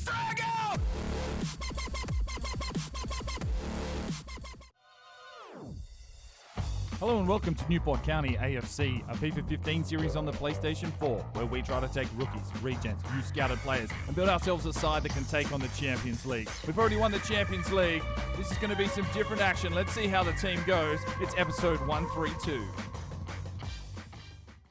Strike Hello and welcome to Newport County A.F.C, a FIFA 15 series on the PlayStation 4, where we try to take rookies, regens, youth scouted players, and build ourselves a side that can take on the Champions League. We've already won the Champions League. This is going to be some different action. Let's see how the team goes. It's episode 132.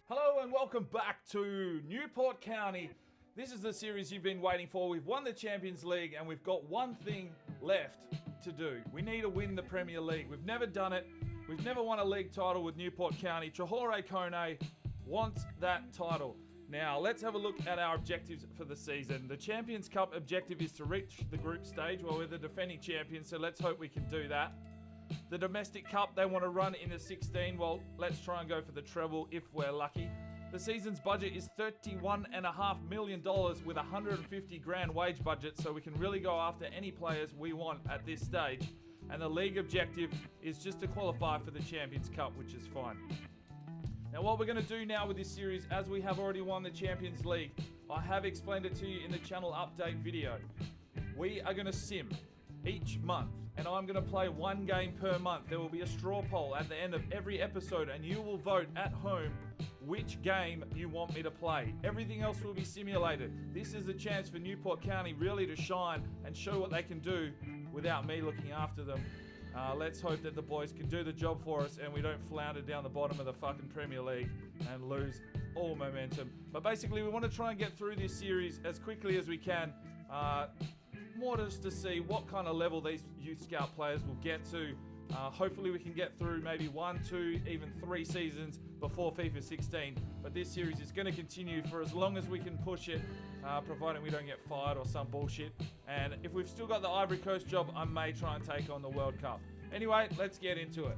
Hello and welcome back to Newport County. This is the series you've been waiting for. We've won the Champions League and we've got one thing left to do. We need to win the Premier League. We've never done it. We've never won a league title with Newport County. Traore Kone wants that title. Now, let's have a look at our objectives for the season. The Champions Cup objective is to reach the group stage. Well, we're the defending champions, so let's hope we can do that. The Domestic Cup, they want to run in the 16. Well, let's try and go for the treble if we're lucky. The season's budget is $31.5 million with $150,000 wage budget, so we can really go after any players we want at this stage. And the league objective is just to qualify for the Champions Cup, which is fine. Now, what we're going to do now with this series, as we have already won the Champions League, I have explained it to you in the channel update video. We are going to sim each month, and I'm going to play one game per month. There will be a straw poll at the end of every episode, and you will vote at home which game you want me to play. Everything else will be simulated. This is a chance for Newport County really to shine and show what they can do without me looking after them. Let's hope that the boys can do the job for us and we don't flounder down the bottom of the fucking Premier League and lose all momentum. But basically, we want to try and get through this series as quickly as we can. More just to see what kind of level these youth scout players will get to. Hopefully we can get through maybe 1, 2, even 3 seasons before FIFA 16. But this series is going to continue for as long as we can push it, providing we don't get fired or some bullshit. And if we've still got the Ivory Coast job, I may try and take on the World Cup. Anyway, let's get into it.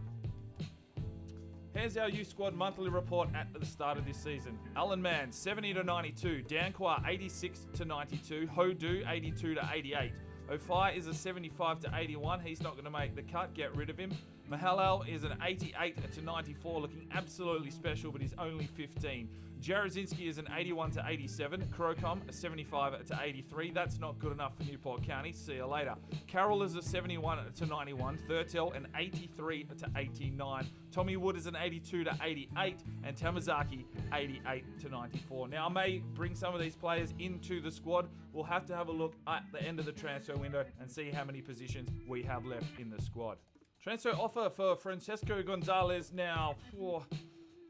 Here's our youth squad monthly report at the start of this season. Alan Mann, 70-92. Danquah, 86-92. Hodu, 82-88. Ofai is a 75-81. He's not going to make the cut. Get rid of him. Mahalal is an 88-94, looking absolutely special, but he's only 15. Jarozinski is an 81-87. Krocom, a 75-83. That's not good enough for Newport County. See you later. Carroll is a 71-91. Thurtel, an 83-89. Tommy Wood is an 82-88. And Tamazaki, 88-94. Now, I may bring some of these players into the squad. We'll have to have a look at the end of the transfer window and see how many positions we have left in the squad. Transfer offer for Francesco Gonzalez now.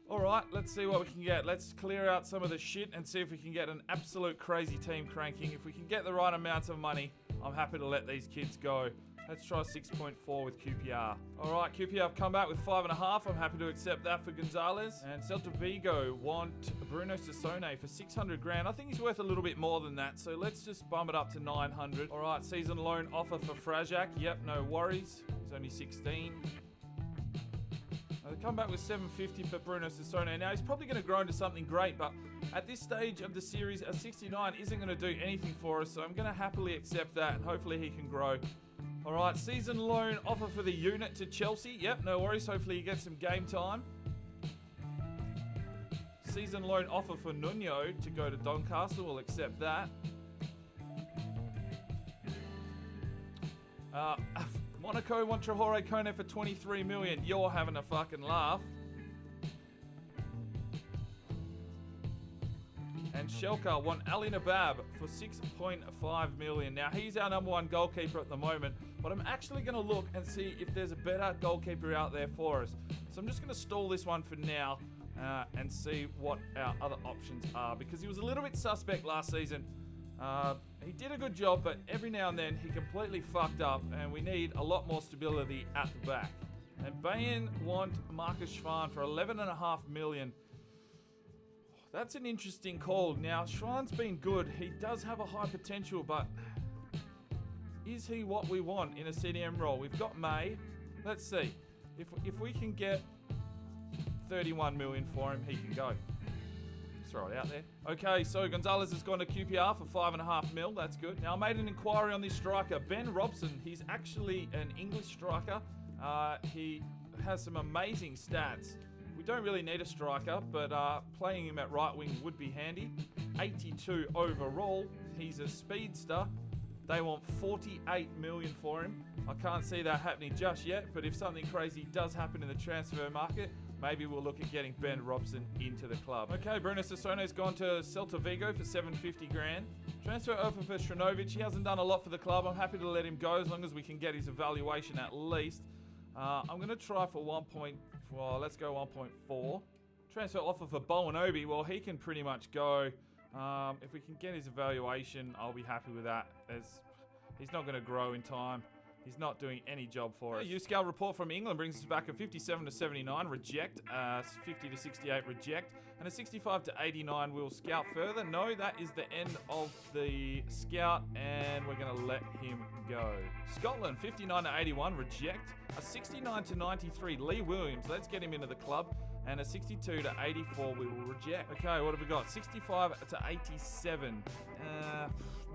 All right, let's see what we can get. Let's clear out some of the shit and see if we can get an absolute crazy team cranking. If we can get the right amounts of money, I'm happy to let these kids go. Let's try 6.4 with QPR. All right, QPR have come back with 5.5. I'm happy to accept that for Gonzalez. And Celta Vigo want Bruno Sassone for $600,000. I think he's worth a little bit more than that, so let's just bump it up to 900. All right, season loan offer for Frajak. Yep, no worries. He's only 16. They come back with 750 for Bruno Sassone. Now, he's probably going to grow into something great, but at this stage of the series, a 69 isn't going to do anything for us, so I'm going to happily accept that, and hopefully he can grow. All right, season loan offer for the unit to Chelsea. Yep, no worries. Hopefully he gets some game time. Season loan offer for Nuno to go to Doncaster. We'll accept that. Monaco want Traore Kone for $23 million. You're having a fucking laugh. And Schalke want Ali Nabab for $6.5 million. Now, he's our number one goalkeeper at the moment, but I'm actually going to look and see if there's a better goalkeeper out there for us. So I'm just going to stall this one for now and see what our other options are, because he was a little bit suspect last season. He did a good job, but every now and then he completely fucked up, and we need a lot more stability at the back. And Bayern want Marcus Schwan for $11.5 million. That's an interesting call. Now, Schwan's been good. He does have a high potential, but is he what we want in a CDM role? We've got May. Let's see. If we can get 31 million for him, he can go. Just throw it out there. Okay, so Gonzalez has gone to QPR for 5.5 mil. That's good. Now, I made an inquiry on this striker, Ben Robson. He's actually an English striker. He has some amazing stats. We don't really need a striker, but playing him at right wing would be handy. 82 overall. He's a speedster. They want 48 million for him. I can't see that happening just yet, but if something crazy does happen in the transfer market, maybe we'll look at getting Ben Robson into the club. Okay, Bruno Sissone's gone to Celta Vigo for 750 grand. Transfer offer for Sranovic. He hasn't done a lot for the club. I'm happy to let him go as long as we can get his evaluation at least. I'm going to try for 1.4. Let's go 1.4. Transfer offer for Bowen Obi. Well, he can pretty much go. If we can get his evaluation, I'll be happy with that, as he's not going to grow in time. He's not doing any job for us. U-Scout report from England brings us back a 57 to 79 reject, 50 to 68 reject, and a 65 to 89 we'll scout further. No, that is the end of the scout, and we're going to let him go. Scotland, 59 to 81 reject, a 69 to 93 Lee Williams. Let's get him into the club. And a 62 to 84 we will reject. Okay, what have we got? 65 to 87.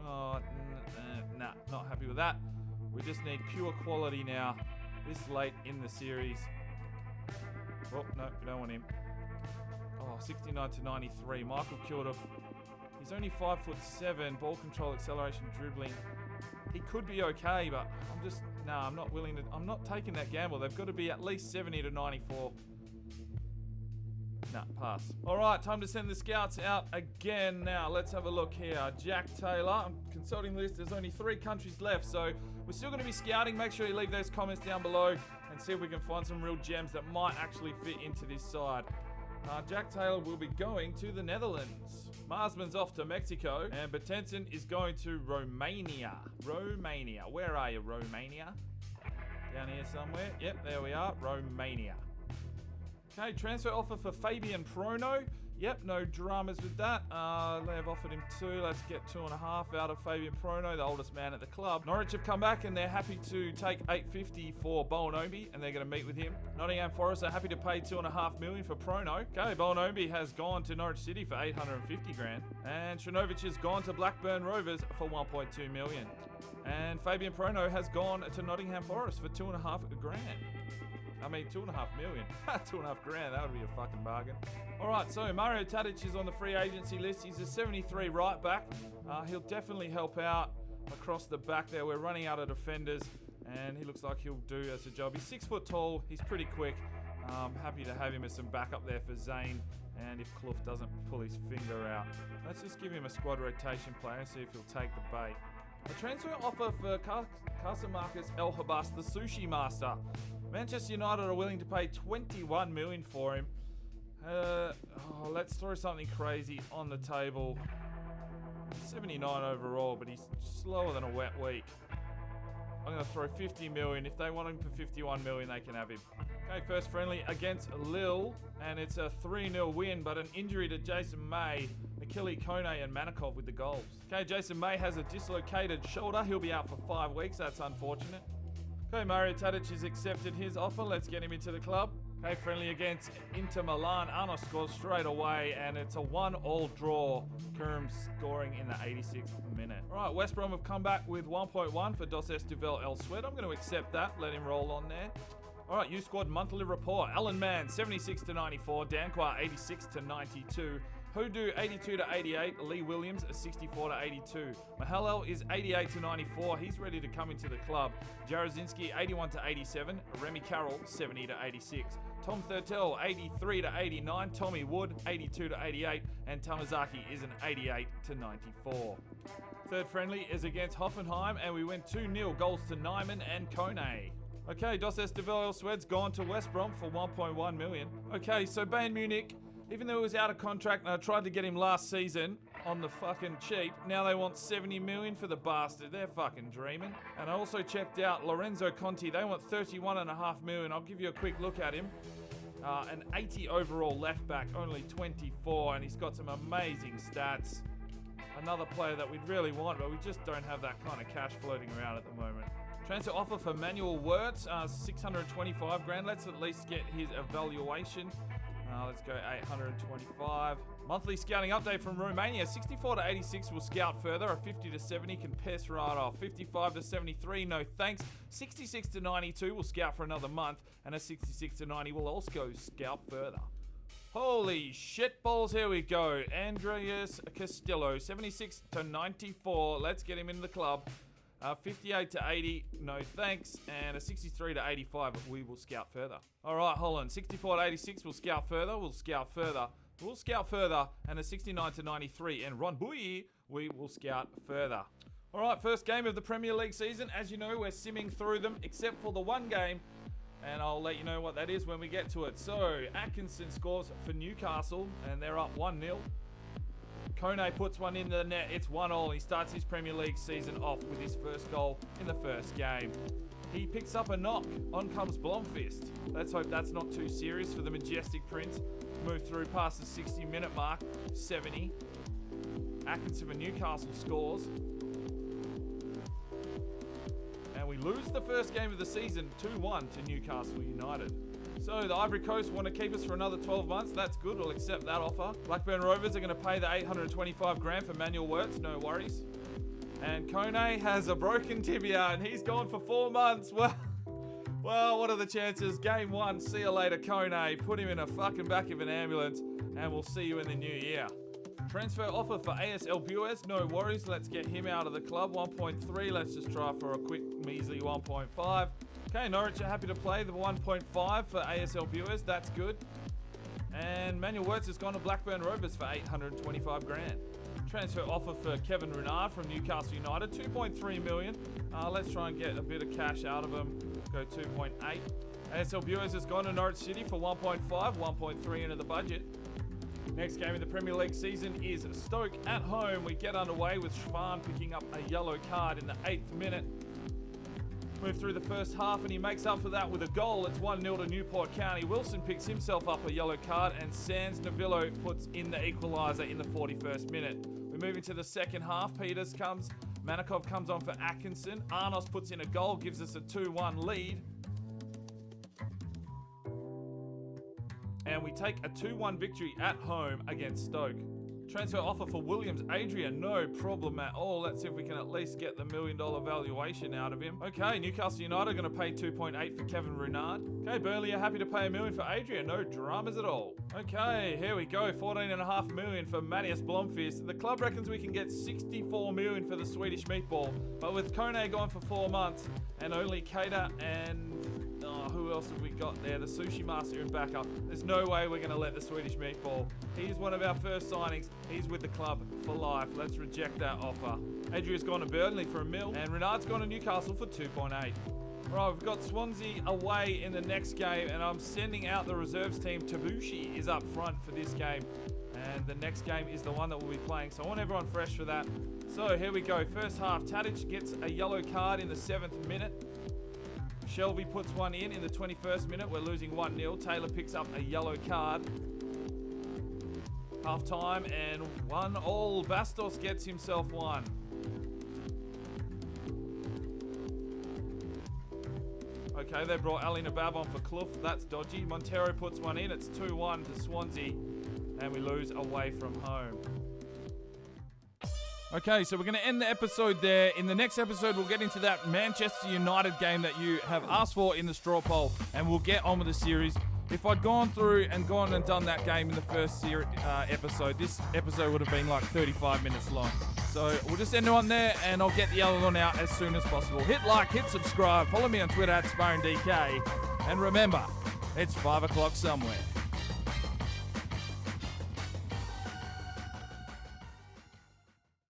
Nah, not happy with that. We just need pure quality now, this late in the series. Oh, no, we don't want him. Oh, 69 to 93. Michael Kilduff. He's only 5'7". Ball control, acceleration, dribbling. He could be okay, but I'm not willing to. I'm not taking that gamble. They've got to be at least 70 to 94. Nah, pass. All right, time to send the scouts out again now. Let's have a look here. Jack Taylor. I'm consulting the list. There's only 3 countries left, so we're still going to be scouting. Make sure you leave those comments down below and see if we can find some real gems that might actually fit into this side. Jack Taylor will be going to the Netherlands. Marsman's off to Mexico, and Betenson is going to Romania. Romania. Where are you, Romania? Down here somewhere. Yep, there we are. Romania. Okay, transfer offer for Fabian Prono. Yep, no dramas with that. They have offered him 2. Let's get 2.5 out of Fabian Prono, the oldest man at the club. Norwich have come back and they're happy to take 850 for Bowen Obi, and they're going to meet with him. Nottingham Forest are happy to pay 2.5 million for Prono. Okay, Bowen Obi has gone to Norwich City for 850 grand. And Sranovic has gone to Blackburn Rovers for 1.2 million. And Fabian Prono has gone to Nottingham Forest for 2.5 grand. I mean, 2.5 million. 2.5 grand, that would be a fucking bargain. All right, so Mario Tadic is on the free agency list. He's a 73 right back. He'll definitely help out across the back there. We're running out of defenders, and he looks like he'll do us a job. He's 6 foot tall. He's pretty quick. Happy to have him as some backup there for Zane. And if Clough doesn't pull his finger out, let's just give him a squad rotation player and see if he'll take the bait. A transfer offer for Casamarcus El Habas, the sushi master. Manchester United are willing to pay 21 million for him. Let's throw something crazy on the table. 79 overall, but he's slower than a wet week. I'm going to throw 50 million. If they want him for 51 million, they can have him. Okay, first friendly against Lille, and it's a 3-0 win, but an injury to Jason May, Nikili Kone, and Manikov with the goals. Okay, Jason May has a dislocated shoulder. He'll be out for 5 weeks. That's unfortunate. Okay, Mario Tadic has accepted his offer. Let's get him into the club. Okay, friendly against Inter Milan. Arno scores straight away, and it's a 1-1 draw. Kerm scoring in the 86th minute. All right, West Brom have come back with 1.1 for Dos Estevão El Sued. I'm going to accept that. Let him roll on there. All right, U-Squad monthly report. Alan Mann, 76 to 94. Danquah, 86 to 92. Hoodoo, 82 to 88. Lee Williams, 64 to 82. Mahalel is 88 to 94. He's ready to come into the club. Jarozinski, 81 to 87. Remy Carroll, 70 to 86. Tom Thurtell, 83 to 89. Tommy Wood, 82 to 88. And Tamazaki is an 88 to 94. Third friendly is against Hoffenheim, and we win 2-0. Goals to Nyman and Kone. Okay, Dos Estevão El Sued's gone to West Brom for 1.1 million. Okay, so Bayern Munich, even though he was out of contract and I tried to get him last season on the fucking cheap, now they want 70 million for the bastard. They're fucking dreaming. And I also checked out Lorenzo Conti. They want 31.5 million. I'll give you a quick look at him. An 80 overall left back, only 24, and he's got some amazing stats. Another player that we'd really want, but we just don't have that kind of cash floating around at the moment. Transfer offer for Manuel Wirtz, 625 grand. Let's at least get his evaluation. Let's go 825. Monthly scouting update from Romania. 64 to 86 will scout further. A 50 to 70 can piss right off. 55 to 73, no thanks. 66 to 92 will scout for another month. And a 66 to 90 will also scout further. Holy shit balls, here we go. Andreas Castillo, 76 to 94. Let's get him into the club. 58 to 80, no thanks. And a 63 to 85, we will scout further. All right, Holland, 64 to 86, we'll scout further. We'll scout further. We'll scout further. And a 69 to 93. And Ron Bouilly, we will scout further. All right, first game of the Premier League season. As you know, we're simming through them, except for the one game. And I'll let you know what that is when we get to it. So, Atkinson scores for Newcastle, and they're up 1-0. Kone puts one into the net. It's 1-1. He starts his Premier League season off with his first goal in the first game. He picks up a knock. On comes Blomqvist. Let's hope that's not too serious for the majestic Prince. Move through past the 60-minute mark. 70. Atkinson for Newcastle scores. And we lose the first game of the season 2-1 to Newcastle United. So the Ivory Coast want to keep us for another 12 months. That's good. We'll accept that offer. Blackburn Rovers are going to pay the 825 grand for Manuel Wirtz. No worries. And Kone has a broken tibia and he's gone for 4 months. Well, what are the chances? Game 1. See you later, Kone. Put him in a fucking back of an ambulance and we'll see you in the new year. Transfer offer for A.S.L. Bues. No worries. Let's get him out of the club. 1.3. Let's just try for a quick measly 1.5. Okay, Norwich are happy to play the 1.5 for A.S.L. Bues. That's good. And Manuel Wirtz has gone to Blackburn Rovers for 825 grand. Transfer offer for Kevin Renard from Newcastle United. 2.3 million. Let's try and get a bit of cash out of him. Go 2.8. A.S.L. Bues has gone to Norwich City for 1.5. 1.3 into the budget. Next game of the Premier League season is Stoke at home. We get underway with Schwan picking up a yellow card in the 8th minute. Move through the first half and he makes up for that with a goal. It's 1-0 to Newport County. Wilson picks himself up a yellow card and Sans Novillo puts in the equaliser in the 41st minute. We move into the second half. Peters comes. Manikov comes on for Atkinson. Arnos puts in a goal, gives us a 2-1 lead. And we take a 2-1 victory at home against Stoke. Transfer offer for Williams. Adrian, no problem at all. Let's see if we can at least get the $1 million valuation out of him. Okay, Newcastle United are going to pay 2.8 for Kevin Renard. Okay, Burnley are happy to pay $1 million for Adrian. No dramas at all. Okay, here we go. 14.5 million for Matthias Blomqvist. The club reckons we can get 64 million for the Swedish meatball. But with Kone gone for 4 months and only Keita and who else have we got there? The Sushi Master in backup. There's no way we're going to let the Swedish meatball. He's one of our first signings. He's with the club for life. Let's reject that offer. Adrian's gone to Burnley for $1 million. And Renard's gone to Newcastle for 2.8. Right, we've got Swansea away in the next game. And I'm sending out the reserves team. Tabushi is up front for this game. And the next game is the one that we'll be playing. So I want everyone fresh for that. So here we go. First half. Tadic gets a yellow card in the 7th minute. Shelby puts one in the 21st minute. We're losing 1-0. Taylor picks up a yellow card. Half time and 1-1. Bastos gets himself one. Okay, they brought Ali Nabab on for Clough. That's dodgy. Montero puts one in. It's 2-1 to Swansea. And we lose away from home. Okay, so we're going to end the episode there. In the next episode, we'll get into that Manchester United game that you have asked for in the straw poll, and we'll get on with the series. If I'd gone through and gone and done that game in the first episode, this episode would have been like 35 minutes long. So we'll just end it on there, and I'll get the other one out as soon as possible. Hit like, hit subscribe, follow me on Twitter @SparringDK, and remember, it's 5 o'clock somewhere.